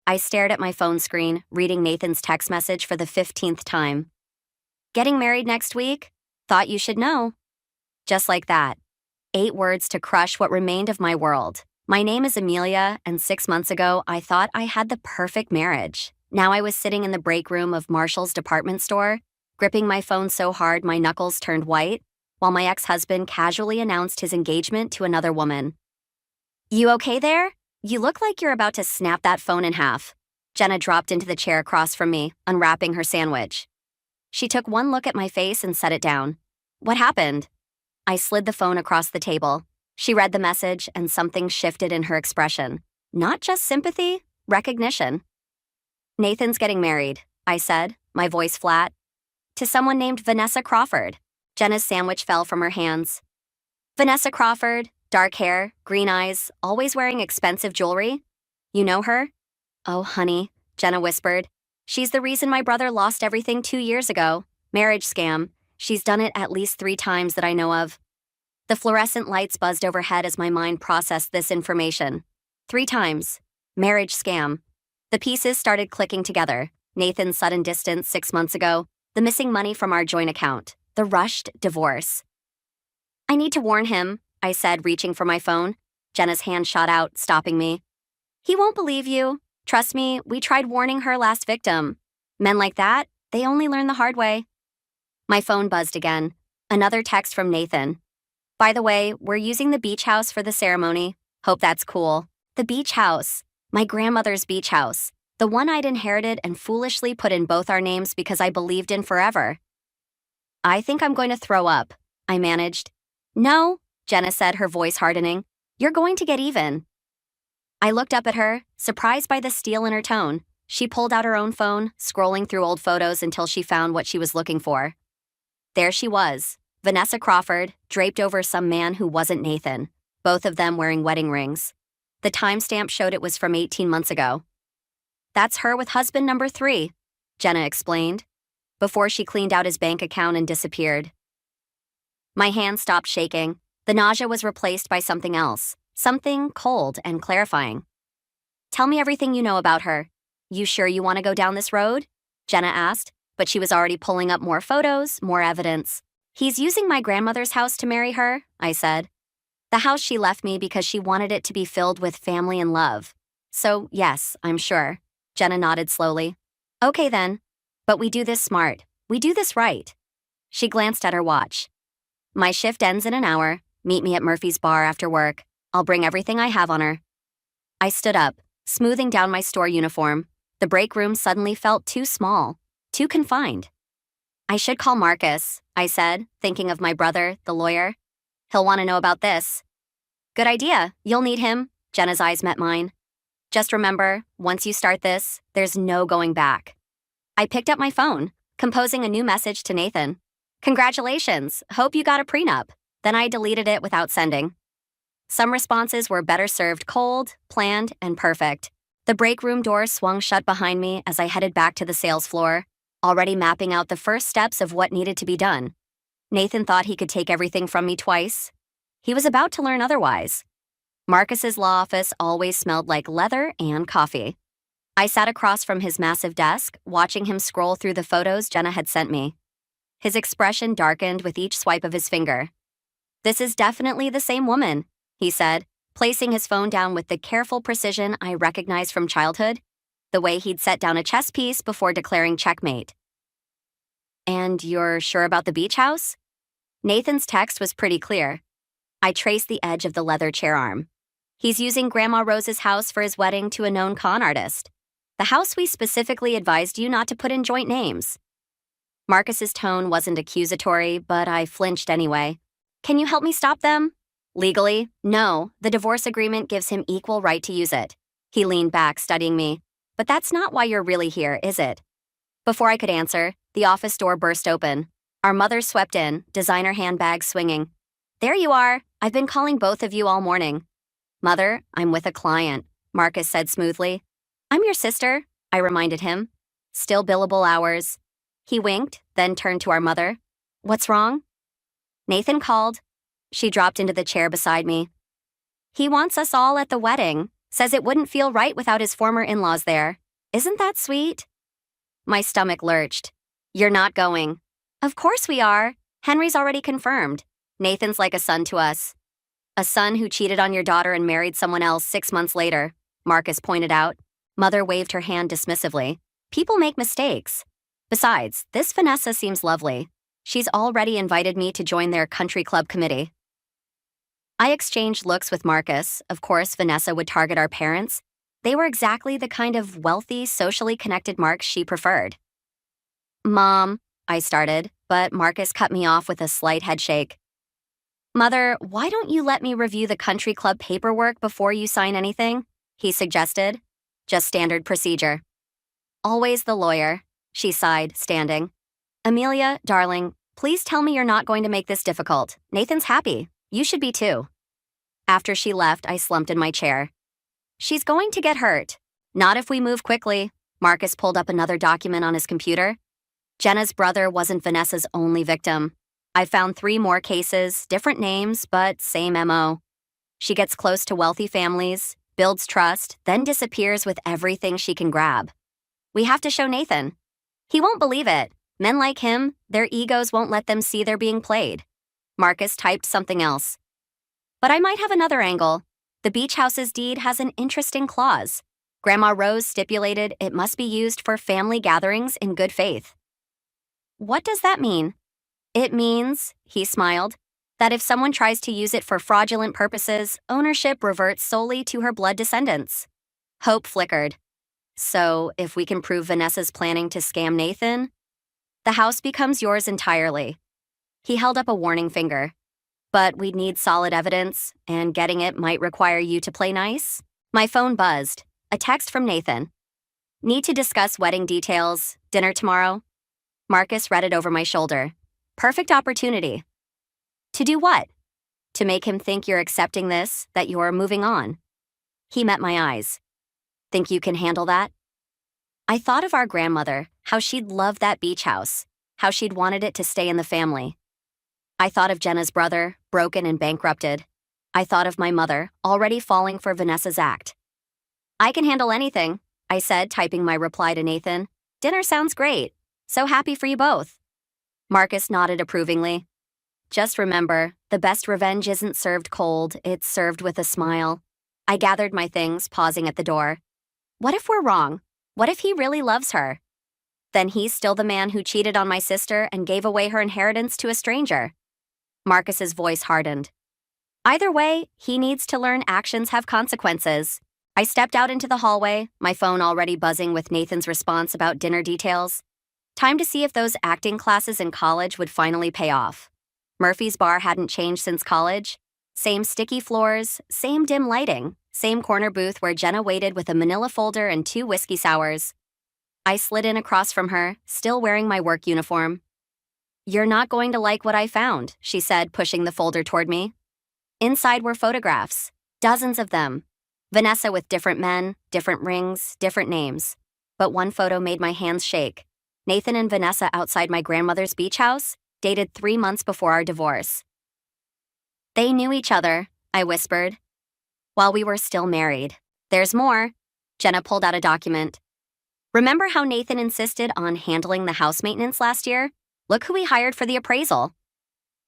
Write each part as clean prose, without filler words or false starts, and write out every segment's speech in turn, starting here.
I stared at my phone screen, reading Nathan's text message for the 15th time. Getting married next week? Thought you should know. Just like that. 8 words to crush what remained of my world. My name is Amelia, and 6 months ago, I thought I had the perfect marriage. Now I was sitting in the break room of Marshall's department store, gripping my phone so hard my knuckles turned white, while my ex-husband casually announced his engagement to another woman. You okay there? You look like you're about to snap that phone in half. Jenna dropped into the chair across from me, unwrapping her sandwich. She took one look at my face and set it down. What happened? I slid the phone across the table. She read the message, and something shifted in her expression. Not just sympathy, recognition. Nathan's getting married, I said, my voice flat. To someone named Vanessa Crawford. Jenna's sandwich fell from her hands. Vanessa Crawford, dark hair, green eyes, always wearing expensive jewelry. You know her? Oh, honey, Jenna whispered. She's the reason my brother lost everything 2 years ago. Marriage scam. She's done it at least 3 times that I know of. The fluorescent lights buzzed overhead as my mind processed this information. 3 times. Marriage scam. The pieces started clicking together. Nathan's sudden distance 6 months ago, the missing money from our joint account, the rushed divorce. I need to warn him, I said, reaching for my phone. Jenna's hand shot out, stopping me. He won't believe you. Trust me, we tried warning her last victim. Men like that, they only learn the hard way. My phone buzzed again. Another text from Nathan. By the way, we're using the beach house for the ceremony. Hope that's cool. The beach house. My grandmother's beach house. The one I'd inherited and foolishly put in both our names because I believed in forever. I think I'm going to throw up, I managed. No, Jenna said, her voice hardening. You're going to get even. I looked up at her, surprised by the steel in her tone. She pulled out her own phone, scrolling through old photos until she found what she was looking for. There she was, Vanessa Crawford, draped over some man who wasn't Nathan, both of them wearing wedding rings. The timestamp showed it was from 18 months ago. That's her with husband number 3, Jenna explained, before she cleaned out his bank account and disappeared. My hand stopped shaking. The nausea was replaced by something else, something cold and clarifying. Tell me everything you know about her. You sure you want to go down this road? Jenna asked, but she was already pulling up more photos, more evidence. He's using my grandmother's house to marry her, I said. The house she left me because she wanted it to be filled with family and love. So, yes, I'm sure. Jenna nodded slowly. Okay then. But we do this smart. We do this right. She glanced at her watch. My shift ends in an hour. Meet me at Murphy's bar after work. I'll bring everything I have on her. I stood up, smoothing down my store uniform. The break room suddenly felt too small, too confined. I should call Marcus, I said, thinking of my brother, the lawyer. He'll want to know about this. Good idea. You'll need him. Jenna's eyes met mine. Just remember, once you start this, there's no going back. I picked up my phone, composing a new message to Nathan. Congratulations. Hope you got a prenup. Then I deleted it without sending. Some responses were better served cold, planned, and perfect. The break room door swung shut behind me as I headed back to the sales floor, already mapping out the first steps of what needed to be done. Nathan thought he could take everything from me twice. He was about to learn otherwise. Marcus's law office always smelled like leather and coffee. I sat across from his massive desk, watching him scroll through the photos Jenna had sent me. His expression darkened with each swipe of his finger. This is definitely the same woman, he said, placing his phone down with the careful precision I recognized from childhood, the way he'd set down a chess piece before declaring checkmate. And you're sure about the beach house? Nathan's text was pretty clear. I traced the edge of the leather chair arm. He's using Grandma Rose's house for his wedding to a known con artist. The house we specifically advised you not to put in joint names. Marcus's tone wasn't accusatory, but I flinched anyway. Can you help me stop them? Legally, no. The divorce agreement gives him equal right to use it. He leaned back, studying me. But that's not why you're really here, is it? Before I could answer, the office door burst open. Our mother swept in, designer handbags swinging. There you are. I've been calling both of you all morning. Mother, I'm with a client, Marcus said smoothly. I'm your sister, I reminded him. Still billable hours. He winked, then turned to our mother. What's wrong? Nathan called. She dropped into the chair beside me. He wants us all at the wedding, Says it wouldn't feel right without his former in-laws there. Isn't that sweet? My stomach lurched. You're not going. Of course we are. Henry's already confirmed. Nathan's like a son to us. A son who cheated on your daughter and married someone else 6 months later, Marcus pointed out. Mother waved her hand dismissively. People make mistakes. Besides, this Vanessa seems lovely. She's already invited me to join their country club committee. I exchanged looks with Marcus. Of course, Vanessa would target our parents. They were exactly the kind of wealthy, socially connected marks she preferred. Mom, I started, but Marcus cut me off with a slight headshake. Mother, why don't you let me review the country club paperwork before you sign anything? He suggested. Just standard procedure. Always the lawyer, she sighed, standing. Amelia, darling, please tell me you're not going to make this difficult. Nathan's happy. You should be too. After she left, I slumped in my chair. She's going to get hurt. Not if we move quickly. Marcus pulled up another document on his computer. Jenna's brother wasn't Vanessa's only victim. I found 3 more cases, different names, but same MO. She gets close to wealthy families, builds trust, then disappears with everything she can grab. We have to show Nathan. He won't believe it. Men like him, their egos won't let them see they're being played. Marcus typed something else. But I might have another angle. The beach house's deed has an interesting clause. Grandma Rose stipulated it must be used for family gatherings in good faith. What does that mean? It means, he smiled, that if someone tries to use it for fraudulent purposes, ownership reverts solely to her blood descendants. Hope flickered. So, if we can prove Vanessa's planning to scam Nathan, the house becomes yours entirely. He held up a warning finger. But we'd need solid evidence, and getting it might require you to play nice. My phone buzzed. A text from Nathan. Need to discuss wedding details. Dinner tomorrow? Marcus read it over my shoulder. Perfect opportunity. To do what? To make him think you're accepting this, that you're moving on. He met my eyes. Think you can handle that? I thought of our grandmother, how she'd love that beach house, how she'd wanted it to stay in the family. I thought of Jenna's brother, broken and bankrupted. I thought of my mother, already falling for Vanessa's act. I can handle anything, I said, typing my reply to Nathan. Dinner sounds great. So happy for you both. Marcus nodded approvingly. Just remember, the best revenge isn't served cold, it's served with a smile. I gathered my things, pausing at the door. What if we're wrong? What if he really loves her? Then he's still the man who cheated on my sister and gave away her inheritance to a stranger. Marcus's voice hardened. Either way, he needs to learn actions have consequences. I stepped out into the hallway, my phone already buzzing with Nathan's response about dinner details. Time to see if those acting classes in college would finally pay off. Murphy's bar hadn't changed since college. Same sticky floors, same dim lighting, same corner booth where Jenna waited with a manila folder and 2 whiskey sours. I slid in across from her, still wearing my work uniform. You're not going to like what I found, she said, pushing the folder toward me. Inside were photographs, dozens of them. Vanessa with different men, different rings, different names. But one photo made my hands shake. Nathan and Vanessa outside my grandmother's beach house, dated 3 months before our divorce. They knew each other, I whispered. While we were still married. There's more. Jenna pulled out a document. Remember how Nathan insisted on handling the house maintenance last year? Look who we hired for the appraisal.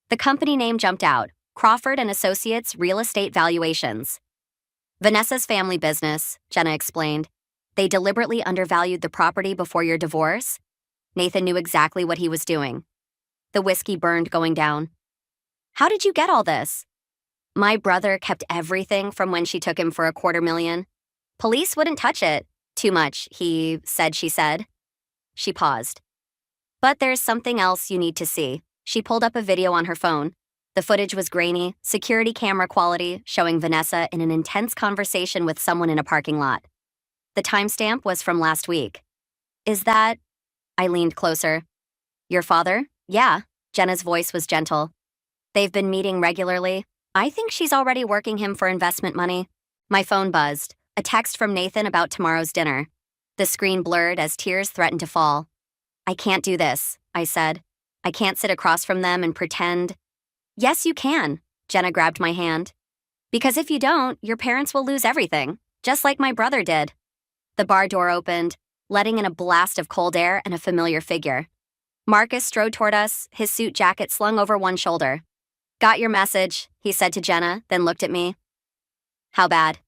The company name jumped out, Crawford and Associates Real Estate Valuations. Vanessa's family business, Jenna explained. They deliberately undervalued the property before your divorce. Nathan knew exactly what he was doing. The whiskey burned going down. How did you get all this? My brother kept everything from when she took him for $250,000. Police wouldn't touch it. Too much, he said, she said. She paused. But there's something else you need to see. She pulled up a video on her phone. The footage was grainy, security camera quality, showing Vanessa in an intense conversation with someone in a parking lot. The timestamp was from last week. Is that... I leaned closer. Your father? Yeah. Jenna's voice was gentle. They've been meeting regularly. I think she's already working him for investment money. My phone buzzed. A text from Nathan about tomorrow's dinner. The screen blurred as tears threatened to fall. I can't do this, I said. I can't sit across from them and pretend. Yes, you can. Jenna grabbed my hand. Because if you don't, your parents will lose everything. just like my brother did. The bar door opened, letting in a blast of cold air and a familiar figure. Marcus strode toward us, his suit jacket slung over one shoulder. "Got your message," he said to Jenna, then looked at me. "How bad?"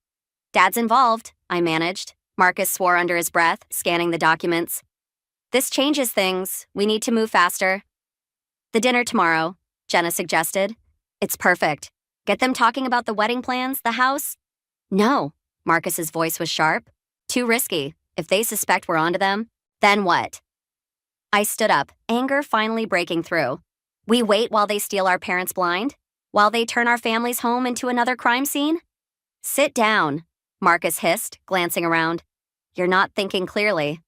"Dad's involved," I managed. Marcus swore under his breath, scanning the documents. "This changes things. We need to move faster." "The dinner tomorrow," Jenna suggested. "It's perfect. Get them talking about the wedding plans, the house?" "No," Marcus's voice was sharp. "Too risky. If they suspect we're onto them, then what?" I stood up, anger finally breaking through. "We wait while they steal our parents blind? While they turn our family's home into another crime scene?" "Sit down," Marcus hissed, glancing around. "You're not thinking clearly."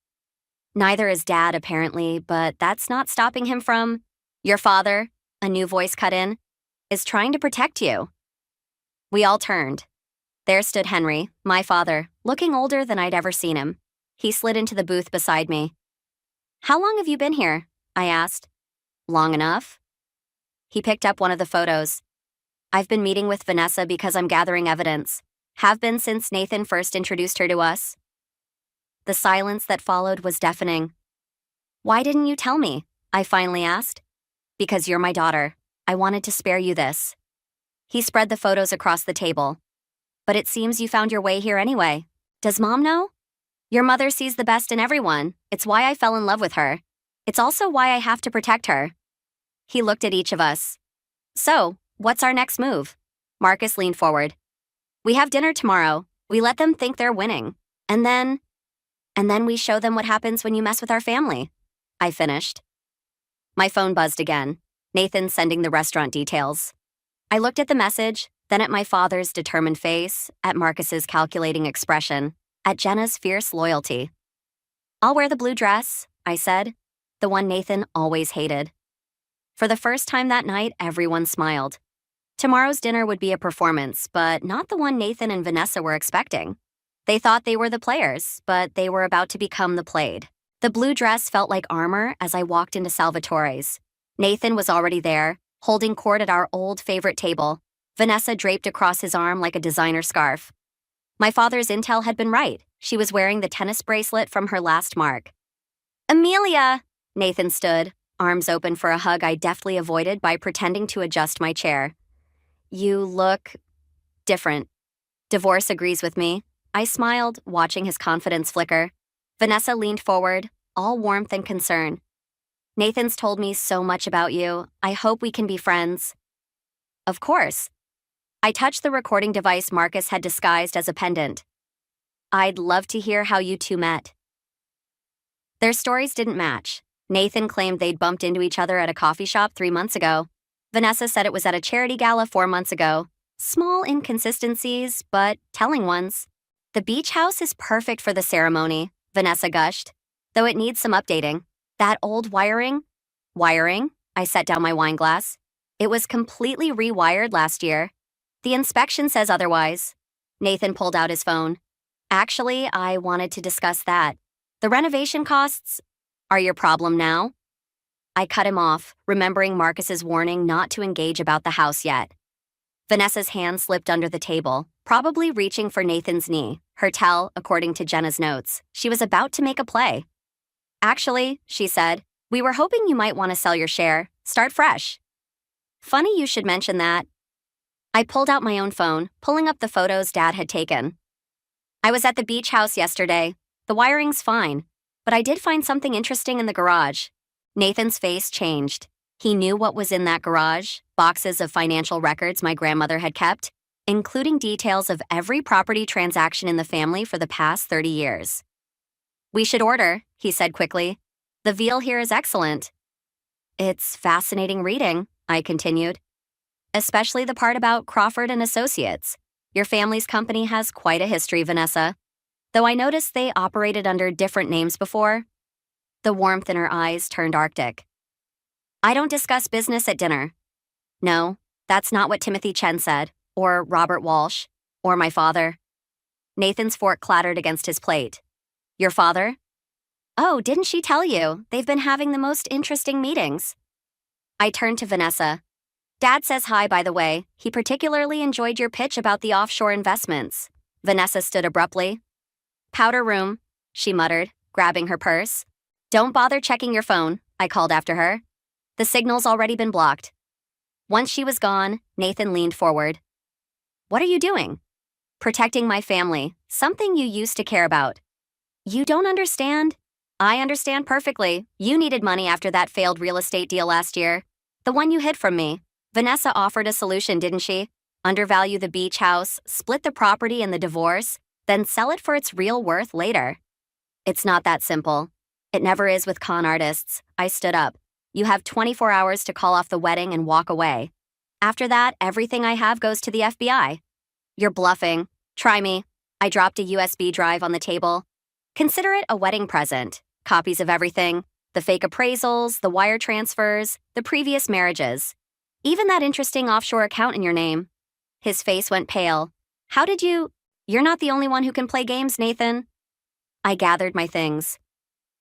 "Neither is Dad, apparently, but that's not stopping him from—" "Your father," a new voice cut in, "is trying to protect you." We all turned. There stood Henry, my father, looking older than I'd ever seen him. He slid into the booth beside me. "How long have you been here?" I asked. "Long enough." He picked up one of the photos. "I've been meeting with Vanessa because I'm gathering evidence. Have been since Nathan first introduced her to us." The silence that followed was deafening. "Why didn't you tell me?" I finally asked. "Because you're my daughter. I wanted to spare you this." He spread the photos across the table. "But it seems you found your way here anyway. Does Mom know?" "Your mother sees the best in everyone. It's why I fell in love with her. It's also why I have to protect her." He looked at each of us. "So, what's our next move?" Marcus leaned forward. "We have dinner tomorrow. We let them think they're winning. And then we show them what happens when you mess with our family." I finished. My phone buzzed again. Nathan sending the restaurant details. I looked at the message, then at my father's determined face, at Marcus's calculating expression, at Jenna's fierce loyalty. "I'll wear the blue dress," I said, the one Nathan always hated. For the first time that night, everyone smiled. Tomorrow's dinner would be a performance, but not the one Nathan and Vanessa were expecting. They thought they were the players, but they were about to become the played. The blue dress felt like armor as I walked into Salvatore's. Nathan was already there, holding court at our old favorite table, Vanessa draped across his arm like a designer scarf. My father's intel had been right. She was wearing the tennis bracelet from her last mark. "Amelia!" Nathan stood, arms open for a hug I deftly avoided by pretending to adjust my chair. "You look different." "Divorce agrees with me." I smiled, watching his confidence flicker. Vanessa leaned forward, all warmth and concern. "Nathan's told me so much about you. I hope we can be friends." "Of course." I touched the recording device Marcus had disguised as a pendant. "I'd love to hear how you two met." Their stories didn't match. Nathan claimed they'd bumped into each other at a coffee shop 3 months ago. Vanessa said it was at a charity gala 4 months ago. Small inconsistencies, but telling ones. "The beach house is perfect for the ceremony," Vanessa gushed, "though it needs some updating. That old wiring?" "Wiring?" I set down my wine glass. "It was completely rewired last year. The inspection says otherwise." Nathan pulled out his phone. "Actually, I wanted to discuss that. The renovation costs are your problem now." I cut him off, remembering Marcus's warning not to engage about the house yet. Vanessa's hand slipped under the table, probably reaching for Nathan's knee. Her tell, according to Jenna's notes, she was about to make a play. "Actually," she said, "we were hoping you might want to sell your share. Start fresh." "Funny you should mention that." I pulled out my own phone, pulling up the photos Dad had taken. "I was at the beach house yesterday. The wiring's fine, but I did find something interesting in the garage." Nathan's face changed. He knew what was in that garage, boxes of financial records my grandmother had kept, including details of every property transaction in the family for the past 30 years. "We should order," he said quickly. "The veal here is excellent." "It's fascinating reading," I continued. "Especially the part about Crawford and Associates. Your family's company has quite a history, Vanessa. Though I noticed they operated under different names before." The warmth in her eyes turned arctic. "I don't discuss business at dinner." "No, that's not what Timothy Chen said, or Robert Walsh, or my father." Nathan's fork clattered against his plate. "Your father?" "Oh, didn't she tell you? They've been having the most interesting meetings." I turned to Vanessa. "Dad says hi, by the way. He particularly enjoyed your pitch about the offshore investments." Vanessa stood abruptly. Powder room, she muttered, grabbing her purse. Don't bother checking your phone, I called after her. The signal's already been blocked. Once she was gone, Nathan leaned forward. What are you doing? Protecting my family, something you used to care about. You don't understand? I understand perfectly. You needed money after that failed real estate deal last year. The one you hid from me. Vanessa offered a solution, didn't she? Undervalue the beach house, split the property and the divorce, then sell it for its real worth later. It's not that simple. It never is with con artists. I stood up. You have 24 hours to call off the wedding and walk away. After that, everything I have goes to the FBI. You're bluffing. Try me. I dropped a USB drive on the table. Consider it a wedding present. Copies of everything. The fake appraisals, the wire transfers, the previous marriages. Even that interesting offshore account in your name. His face went pale. How did you? You're not the only one who can play games, Nathan. I gathered my things.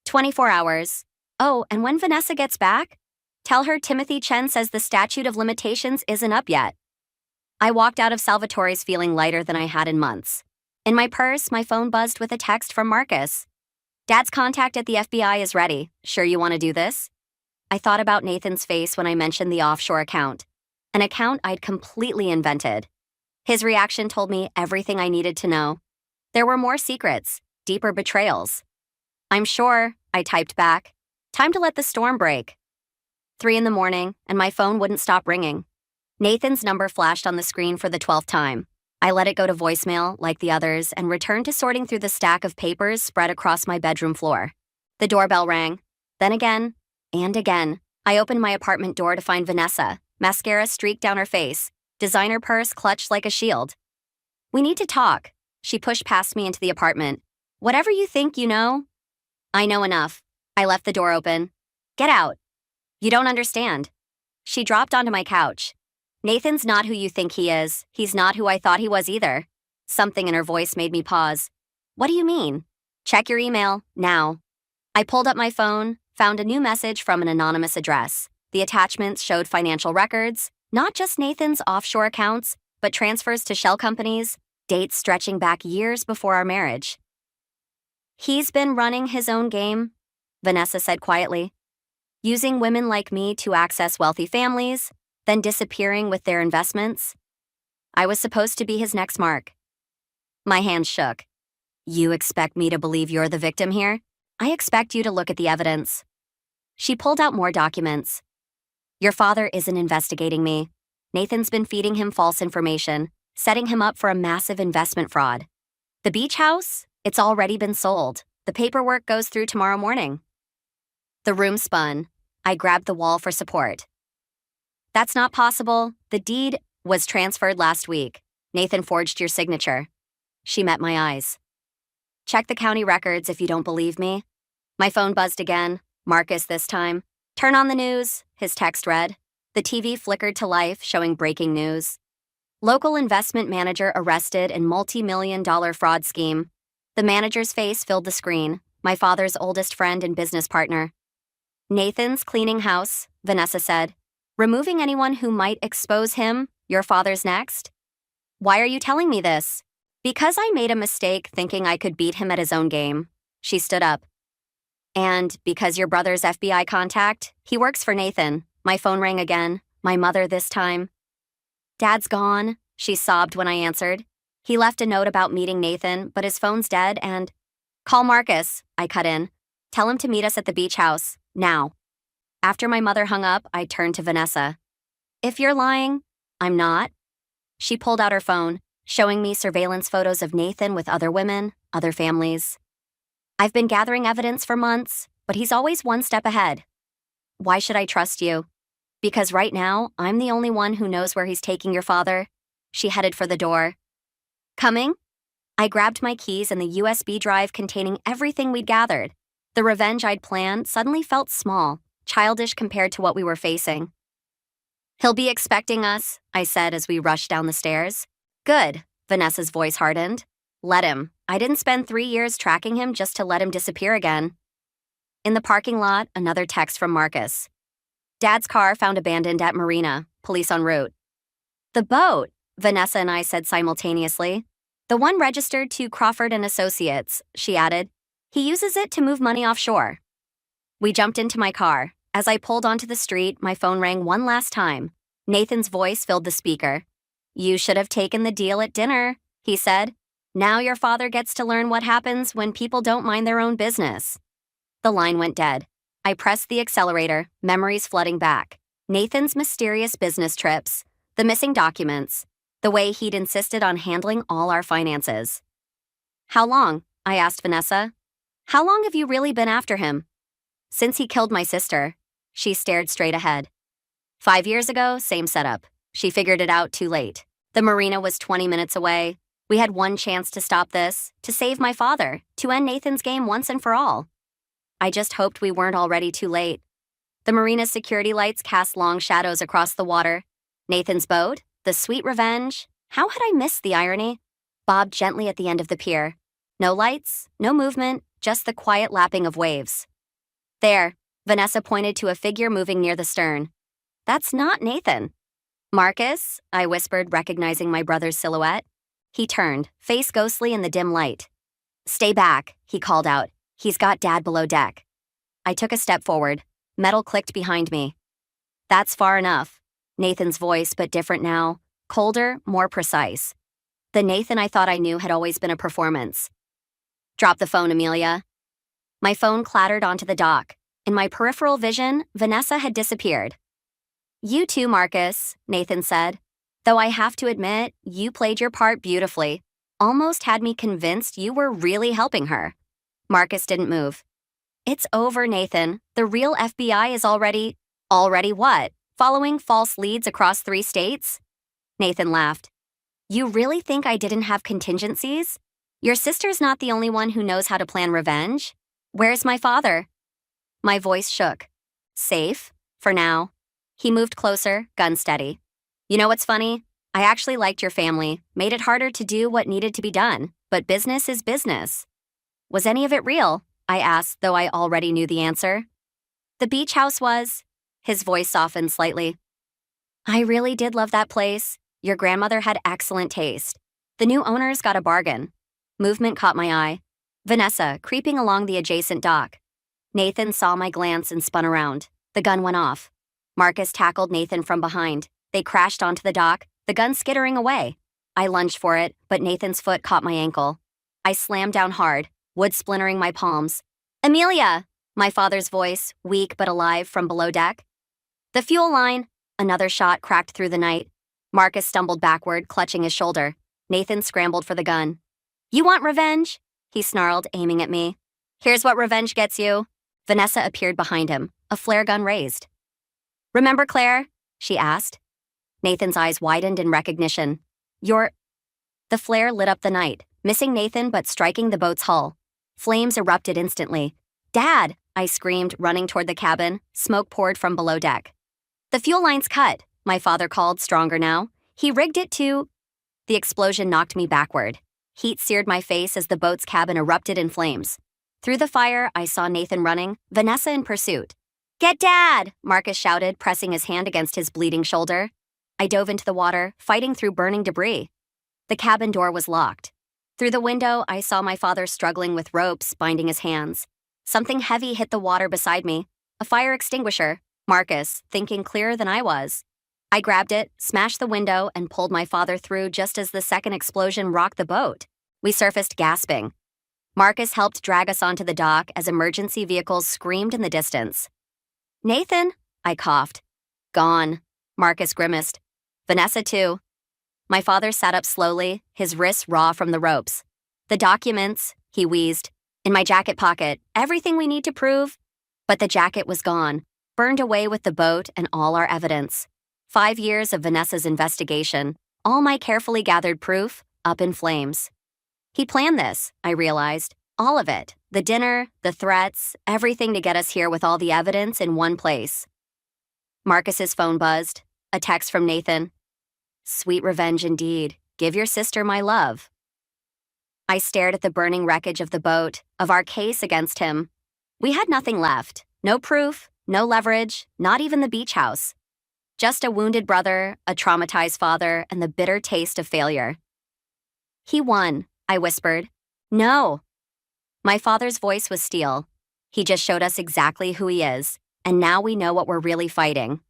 24 hours. Oh, and when Vanessa gets back, tell her Timothy Chen says the statute of limitations isn't up yet. I walked out of Salvatore's feeling lighter than I had in months. In my purse, my phone buzzed with a text from Marcus. Dad's contact at the FBI is ready. Sure you want to do this? I thought about Nathan's face when I mentioned the offshore account, an account I'd completely invented. His reaction told me everything I needed to know. There were more secrets, deeper betrayals. I'm sure, I typed back. Time to let the storm break. 3 a.m, and my phone wouldn't stop ringing. Nathan's number flashed on the screen for the 12th time. I let it go to voicemail, like the others, and returned to sorting through the stack of papers spread across my bedroom floor. The doorbell rang. Then again, and again. I opened my apartment door to find Vanessa, mascara streaked down her face, designer purse clutched like a shield. We need to talk. She pushed past me into the apartment. Whatever you think you know. I know enough. I left the door open. Get out. You don't understand. She dropped onto my couch. Nathan's not who you think he is. He's not who I thought he was either. Something in her voice made me pause. What do you mean? Check your email, now. I pulled up my phone, found a new message from an anonymous address. The attachments showed financial records, not just Nathan's offshore accounts, but transfers to shell companies, dates stretching back years before our marriage. He's been running his own game, Vanessa said quietly. Using women like me to access wealthy families, then disappearing with their investments. I was supposed to be his next mark. My hands shook. You expect me to believe you're the victim here? I expect you to look at the evidence. She pulled out more documents. Your father isn't investigating me. Nathan's been feeding him false information, setting him up for a massive investment fraud. The beach house? It's already been sold. The paperwork goes through tomorrow morning. The room spun. I grabbed the wall for support. That's not possible. The deed was transferred last week. Nathan forged your signature. She met my eyes. Check the county records if you don't believe me. My phone buzzed again. Marcus this time. Turn on the news, his text read. The TV flickered to life, showing breaking news. Local investment manager arrested in multi-million-dollar fraud scheme. The manager's face filled the screen, my father's oldest friend and business partner. Nathan's cleaning house, Vanessa said. Removing anyone who might expose him, your father's next? Why are you telling me this? Because I made a mistake thinking I could beat him at his own game. She stood up. And because your brother's FBI contact, he works for Nathan. My phone rang again, my mother this time. Dad's gone, she sobbed when I answered. He left a note about meeting Nathan, but his phone's dead and... Call Marcus, I cut in. Tell him to meet us at the beach house, now. After my mother hung up, I turned to Vanessa. If you're lying, I'm not. She pulled out her phone, showing me surveillance photos of Nathan with other women, other families. I've been gathering evidence for months, but he's always one step ahead. Why should I trust you? Because right now, I'm the only one who knows where he's taking your father. She headed for the door. Coming? I grabbed my keys and the USB drive containing everything we'd gathered. The revenge I'd planned suddenly felt small, childish compared to what we were facing. He'll be expecting us, I said as we rushed down the stairs. Good, Vanessa's voice hardened. Let him. I didn't spend 3 years tracking him just to let him disappear again. In the parking lot, another text from Marcus. Dad's car found abandoned at Marina, police en route. The boat, Vanessa and I said simultaneously. The one registered to Crawford and Associates, she added. He uses it to move money offshore. We jumped into my car. As I pulled onto the street, my phone rang one last time. Nathan's voice filled the speaker. You should have taken the deal at dinner, he said. Now your father gets to learn what happens when people don't mind their own business. The line went dead. I pressed the accelerator, memories flooding back. Nathan's mysterious business trips, the missing documents, the way he'd insisted on handling all our finances. How long? I asked Vanessa. How long have you really been after him? Since he killed my sister. She stared straight ahead. 5 years ago, same setup. She figured it out too late. The marina was 20 minutes away. We had one chance to stop this, to save my father, to end Nathan's game once and for all. I just hoped we weren't already too late. The marina's security lights cast long shadows across the water. Nathan's boat, the sweet revenge. How had I missed the irony? Bobbed gently at the end of the pier. No lights, no movement, just the quiet lapping of waves. There, Vanessa pointed to a figure moving near the stern. That's not Nathan. Marcus, I whispered, recognizing my brother's silhouette. He turned, face ghostly in the dim light. Stay back, he called out. He's got Dad below deck. I took a step forward. Metal clicked behind me. That's far enough. Nathan's voice, but different now. Colder, more precise. The Nathan I thought I knew had always been a performance. Drop the phone, Amelia. My phone clattered onto the dock. In my peripheral vision, Vanessa had disappeared. You too, Marcus, Nathan said. Though I have to admit, you played your part beautifully. Almost had me convinced you were really helping her. Marcus didn't move. It's over, Nathan. The real FBI is already what? Following false leads across 3 states? Nathan laughed. You really think I didn't have contingencies? Your sister's not the only one who knows how to plan revenge. Where's my father? My voice shook. Safe, for now. He moved closer, gun steady. You know what's funny? I actually liked your family, made it harder to do what needed to be done, but business is business. Was any of it real? I asked, though I already knew the answer. The beach house was. His voice softened slightly. I really did love that place. Your grandmother had excellent taste. The new owners got a bargain. Movement caught my eye. Vanessa, creeping along the adjacent dock. Nathan saw my glance and spun around. The gun went off. Marcus tackled Nathan from behind. They crashed onto the dock, the gun skittering away. I lunged for it, but Nathan's foot caught my ankle. I slammed down hard, wood splintering my palms. Amelia! My father's voice, weak but alive from below deck. The fuel line. Another shot cracked through the night. Marcus stumbled backward, clutching his shoulder. Nathan scrambled for the gun. You want revenge? He snarled, aiming at me. Here's what revenge gets you. Vanessa appeared behind him, a flare gun raised. Remember Claire? She asked. Nathan's eyes widened in recognition. The flare lit up the night, missing Nathan but striking the boat's hull. Flames erupted instantly. Dad! I screamed, running toward the cabin. Smoke poured from below deck. The fuel line's cut, my father called, stronger now. He rigged it to... The explosion knocked me backward. Heat seared my face as the boat's cabin erupted in flames. Through the fire, I saw Nathan running, Vanessa in pursuit. Get Dad! Marcus shouted, pressing his hand against his bleeding shoulder. I dove into the water, fighting through burning debris. The cabin door was locked. Through the window, I saw my father struggling with ropes, binding his hands. Something heavy hit the water beside me. A fire extinguisher. Marcus, thinking clearer than I was. I grabbed it, smashed the window, and pulled my father through just as the second explosion rocked the boat. We surfaced gasping. Marcus helped drag us onto the dock as emergency vehicles screamed in the distance. Nathan, I coughed. Gone. Marcus grimaced. Vanessa too. My father sat up slowly, his wrists raw from the ropes. The documents, he wheezed. In my jacket pocket, everything we need to prove. But the jacket was gone, burned away with the boat and all our evidence. 5 years of Vanessa's investigation, all my carefully gathered proof, up in flames. He planned this, I realized. All of it. The dinner, the threats, everything to get us here with all the evidence in one place. Marcus's phone buzzed. A text from Nathan. Sweet revenge indeed. Give your sister my love. I stared at the burning wreckage of the boat, of our case against him. We had nothing left. No proof, no leverage, not even the beach house. Just a wounded brother, a traumatized father, and the bitter taste of failure. He won, I whispered. No. My father's voice was steel. He just showed us exactly who he is, and now we know what we're really fighting.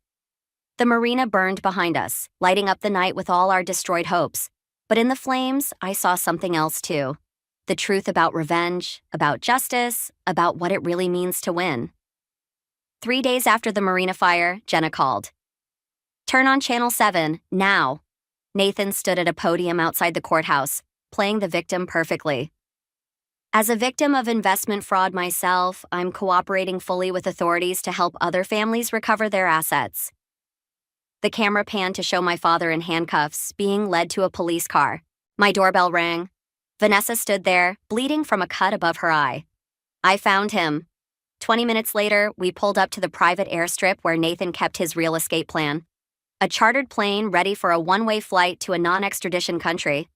The marina burned behind us, lighting up the night with all our destroyed hopes. But in the flames, I saw something else too. The truth about revenge, about justice, about what it really means to win. 3 days after the marina fire, Jenna called. Turn on Channel 7, now. Nathan stood at a podium outside the courthouse, playing the victim perfectly. As a victim of investment fraud myself, I'm cooperating fully with authorities to help other families recover their assets. The camera panned to show my father in handcuffs, being led to a police car. My doorbell rang. Vanessa stood there, bleeding from a cut above her eye. I found him. 20 minutes later, we pulled up to the private airstrip where Nathan kept his real escape plan. A chartered plane ready for a one-way flight to a non-extradition country.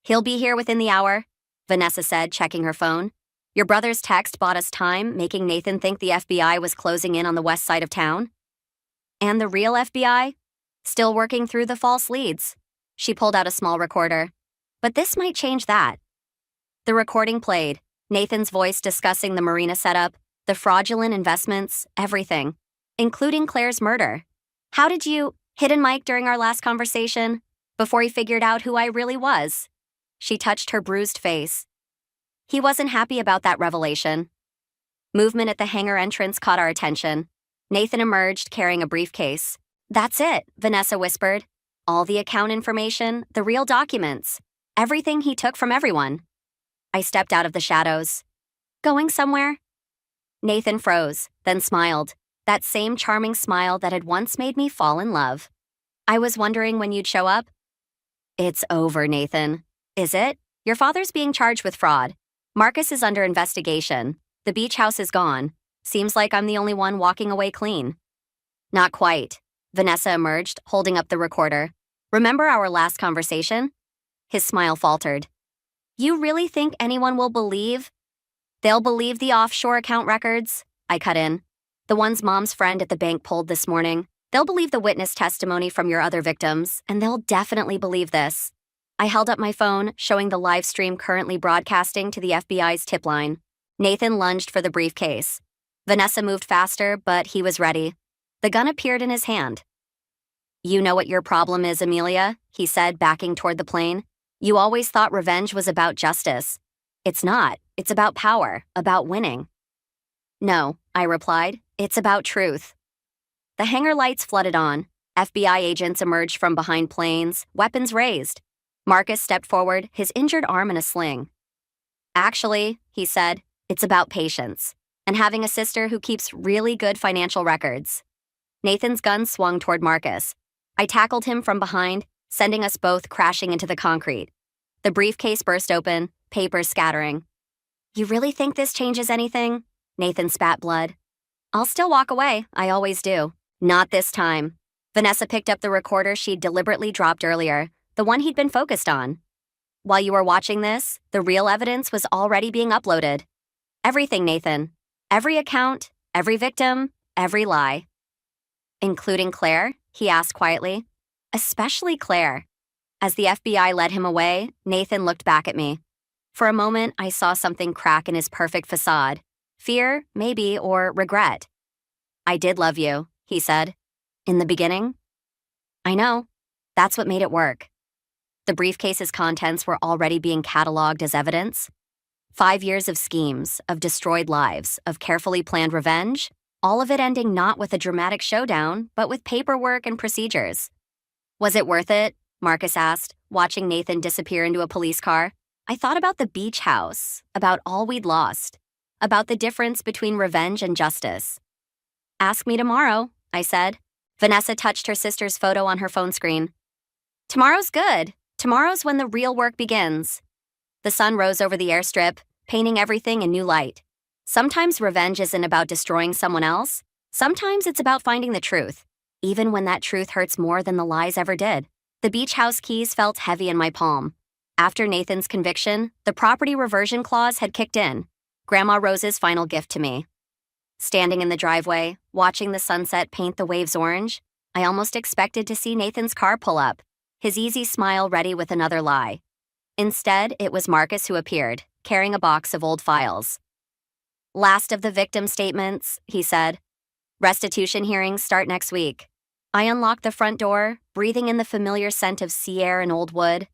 He'll be here within the hour, Vanessa said, checking her phone. Your brother's text bought us time, making Nathan think the FBI was closing in on the west side of town. And the real FBI? Still working through the false leads. She pulled out a small recorder. But this might change that. The recording played, Nathan's voice discussing the marina setup, the fraudulent investments, everything, including Claire's murder. How did you hit Mike during our last conversation, before he figured out who I really was? She touched her bruised face. He wasn't happy about that revelation. Movement at the hangar entrance caught our attention. Nathan emerged carrying a briefcase. That's it, Vanessa whispered. All the account information, the real documents, everything he took from everyone. I stepped out of the shadows. Going somewhere? Nathan froze, then smiled. That same charming smile that had once made me fall in love. I was wondering when you'd show up. It's over, Nathan. Is it? Your father's being charged with fraud. Marcus is under investigation. The beach house is gone. Seems like I'm the only one walking away clean. Not quite. Vanessa emerged, holding up the recorder. Remember our last conversation? His smile faltered. You really think anyone will believe? They'll believe the offshore account records, I cut in. The ones Mom's friend at the bank pulled this morning. They'll believe the witness testimony from your other victims, and they'll definitely believe this. I held up my phone, showing the live stream currently broadcasting to the FBI's tip line. Nathan lunged for the briefcase. Vanessa moved faster, but he was ready. The gun appeared in his hand. You know what your problem is, Amelia, he said, backing toward the plane. You always thought revenge was about justice. It's not. It's about power, about winning. No, I replied. It's about truth. The hangar lights flooded on. FBI agents emerged from behind planes, weapons raised. Marcus stepped forward, his injured arm in a sling. Actually, he said, it's about patience, and having a sister who keeps really good financial records. Nathan's gun swung toward Marcus. I tackled him from behind, sending us both crashing into the concrete. The briefcase burst open, papers scattering. You really think this changes anything? Nathan spat blood. I'll still walk away, I always do. Not this time. Vanessa picked up the recorder she'd deliberately dropped earlier, the one he'd been focused on. While you were watching this, the real evidence was already being uploaded. Everything, Nathan. Every account, every victim, every lie. Including Claire? He asked quietly. Especially Claire. As the FBI led him away, Nathan looked back at me. For a moment, I saw something crack in his perfect facade. Fear, maybe, or regret. I did love you, he said. In the beginning? I know. That's what made it work. The briefcase's contents were already being cataloged as evidence. 5 years of schemes, of destroyed lives, of carefully planned revenge, all of it ending not with a dramatic showdown, but with paperwork and procedures. Was it worth it? Marcus asked, watching Nathan disappear into a police car. I thought about the beach house, about all we'd lost, about the difference between revenge and justice. Ask me tomorrow, I said. Vanessa touched her sister's photo on her phone screen. Tomorrow's good. Tomorrow's when the real work begins. The sun rose over the airstrip, painting everything in new light. Sometimes revenge isn't about destroying someone else. Sometimes it's about finding the truth, even when that truth hurts more than the lies ever did. The beach house keys felt heavy in my palm. After Nathan's conviction, the property reversion clause had kicked in. Grandma Rose's final gift to me. Standing in the driveway, watching the sunset paint the waves orange, I almost expected to see Nathan's car pull up, his easy smile ready with another lie. Instead, it was Marcus who appeared, carrying a box of old files. Last of the victim statements, he said. Restitution hearings start next week. I unlocked the front door, breathing in the familiar scent of sea air and old wood.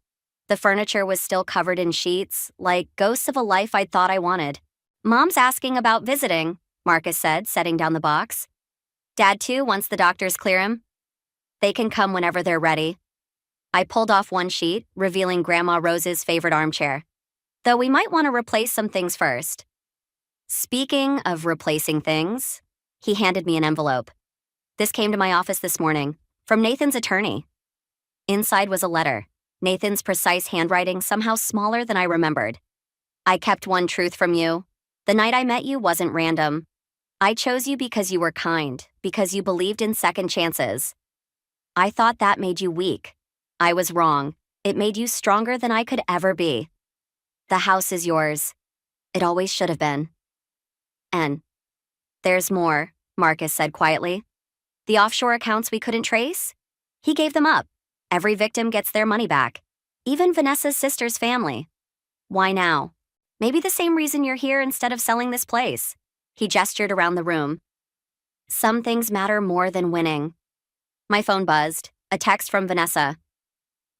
The furniture was still covered in sheets, like ghosts of a life I'd thought I wanted. Mom's asking about visiting, Marcus said, setting down the box. Dad, too, once the doctors clear him. They can come whenever they're ready. I pulled off one sheet, revealing Grandma Rose's favorite armchair. Though we might want to replace some things first. Speaking of replacing things, he handed me an envelope. This came to my office this morning, from Nathan's attorney. Inside was a letter, Nathan's precise handwriting somehow smaller than I remembered. I kept one truth from you. The night I met you wasn't random. I chose you because you were kind, because you believed in second chances. I thought that made you weak. I was wrong. It made you stronger than I could ever be. The house is yours. It always should have been. N. There's more, Marcus said quietly. The offshore accounts we couldn't trace? He gave them up. Every victim gets their money back. Even Vanessa's sister's family. Why now? Maybe the same reason you're here instead of selling this place. He gestured around the room. Some things matter more than winning. My phone buzzed. A text from Vanessa.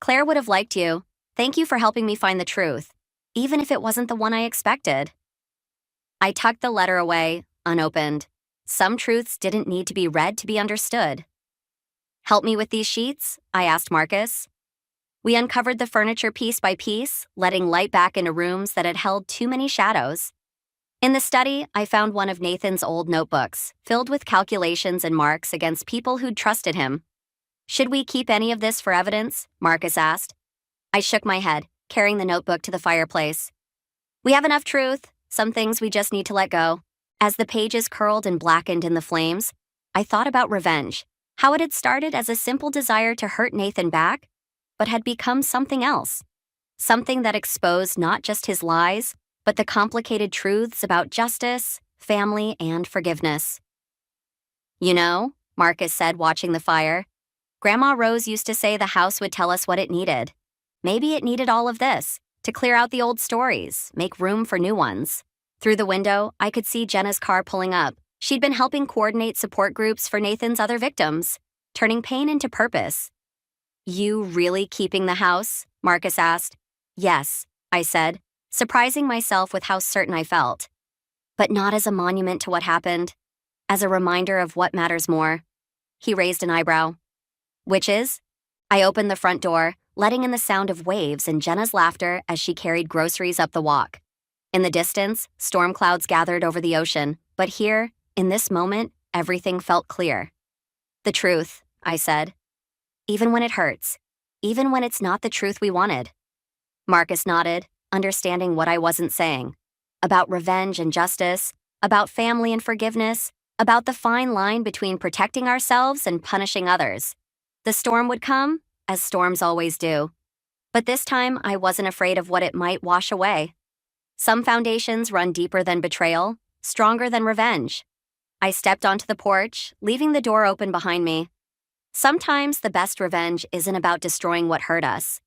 Claire would have liked you. Thank you for helping me find the truth, even if it wasn't the one I expected. I tucked the letter away, unopened. Some truths didn't need to be read to be understood. Help me with these sheets? I asked Marcus. We uncovered the furniture piece by piece, letting light back into rooms that had held too many shadows. In the study, I found one of Nathan's old notebooks, filled with calculations and marks against people who'd trusted him. Should we keep any of this for evidence? Marcus asked. I shook my head, carrying the notebook to the fireplace. We have enough truth, some things we just need to let go. As the pages curled and blackened in the flames, I thought about revenge, how it had started as a simple desire to hurt Nathan back, but had become something else. Something that exposed not just his lies, but the complicated truths about justice, family, and forgiveness. You know, Marcus said, watching the fire, Grandma Rose used to say the house would tell us what it needed. Maybe it needed all of this, to clear out the old stories, make room for new ones. Through the window, I could see Jenna's car pulling up. She'd been helping coordinate support groups for Nathan's other victims, turning pain into purpose. You really keeping the house? Marcus asked. Yes, I said, surprising myself with how certain I felt. But not as a monument to what happened, as a reminder of what matters more. He raised an eyebrow. Which is? I opened the front door, letting in the sound of waves and Jenna's laughter as she carried groceries up the walk. In the distance, storm clouds gathered over the ocean, but here, in this moment, everything felt clear. The truth, I said. Even when it hurts. Even when it's not the truth we wanted. Marcus nodded, understanding what I wasn't saying. About revenge and justice, about family and forgiveness, about the fine line between protecting ourselves and punishing others. The storm would come, as storms always do. But this time, I wasn't afraid of what it might wash away. Some foundations run deeper than betrayal, stronger than revenge. I stepped onto the porch, leaving the door open behind me. Sometimes the best revenge isn't about destroying what hurt us.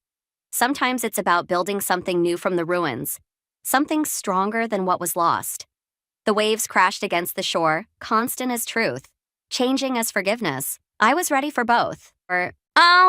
Sometimes it's about building something new from the ruins, something stronger than what was lost. The waves crashed against the shore, constant as truth, changing as forgiveness. I was ready for both. Oh,